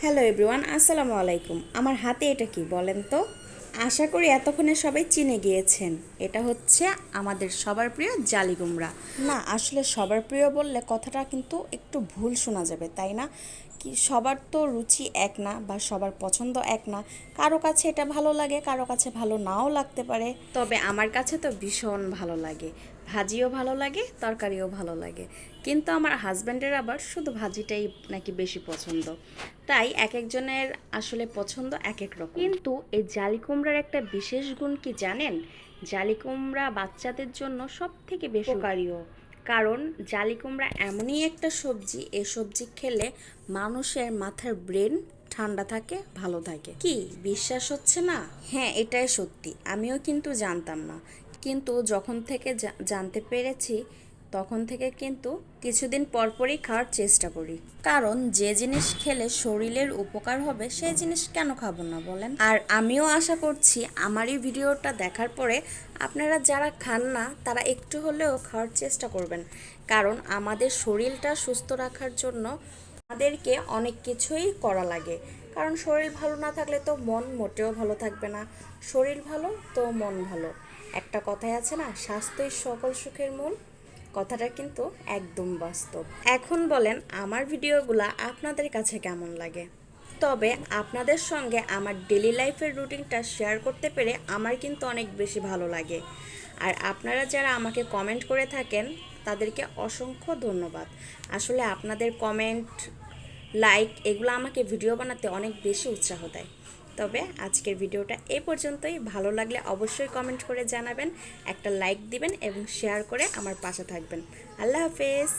Hello everyone, আসসালামু আলাইকুম। আমার হাতে এটা কি বলেন তো? আশা করি এতক্ষণে সবাই চিনে গিয়েছেন। এটা হচ্ছে আমাদের সবার প্রিয় জালি কুমড়া। না, আসলে সবার প্রিয় বললে কথাটা কিন্তু একটু ভুল শোনা যাবে, তাই না? কি সবার তো রুচি এক না বা সবার পছন্দ এক না। কারো কাছে এটা ভালো লাগে, কারো কাছে ভালো নাও লাগতে পারে। তবে আমার কাছে তো ভীষণ ভালো লাগে। ভাজিও ভালো লাগে, তরকারিও ভালো লাগে। কিন্তু আমার হাজব্যান্ডের আবার শুধু ভাজিটাই নাকি বেশি পছন্দ। তাই এক একজনের আসলে পছন্দ এক এক রকম। কিন্তু এই জালি কুমড়ার একটা বিশেষ গুণ কি জানেন? জালি কুমড়া বাচ্চাদের জন্য সব থেকে বেশি উপকারীও। কারণ জালি কুমড়া এমনই একটা সবজি, এই সবজি খেলে মানুষের মাথার ব্রেন ঠান্ডা থাকে, ভালো থাকে। কি বিশ্বাস হচ্ছে না? হ্যাঁ, এটাই সত্যি। আমিও কিন্তু জানতাম না, কিন্তু যখন থেকে জানতে পেরেছি তখন থেকে কিন্তু কিছুদিন পরপরই খাওয়ার চেষ্টা করি। কারণ যে জিনিস খেলে শরীরের উপকার হবে সেই জিনিস কেন খাবো না বলেন? আর আমিও আশা করছি আমার এই ভিডিওটা দেখার পরে আপনারা যারা খান না তারা একটু হলেও খাওয়ার চেষ্টা করবেন। কারণ আমাদের শরীরটা সুস্থ রাখার জন্য আমাদেরকে অনেক কিছুই করা লাগে। কারণ শরীর ভালো না থাকলে তো মন মোটেও ভালো থাকবে না। শরীর ভালো তো মন ভালো। একটা কথাই আছে না, স্বাস্থ্যই সকল সুখের মূল। কথাটা কিন্তু একদম বাস্তব। এখন বলেন আমার ভিডিওগুলা আপনাদের কাছে কেমন লাগে? তবে আপনাদের সঙ্গে আমার ডেলি লাইফের রুটিনটা শেয়ার করতে পেরে আমার কিন্তু অনেক বেশি ভালো লাগে। আর আপনারা যারা আমাকে কমেন্ট করে থাকেন তাদেরকে অসংখ্য ধন্যবাদ। আসলে আপনাদের কমেন্ট, লাইক এগুলো আমাকে ভিডিও বানাতে অনেক বেশি উৎসাহ দেয়। তবে আজকের ভিডিওটা এই পর্যন্তই। ভালো লাগলে অবশ্যই কমেন্ট করে জানাবেন, একটা লাইক দিবেন এবং শেয়ার করে আমার পাশে থাকবেন। আল্লাহ হাফেজ।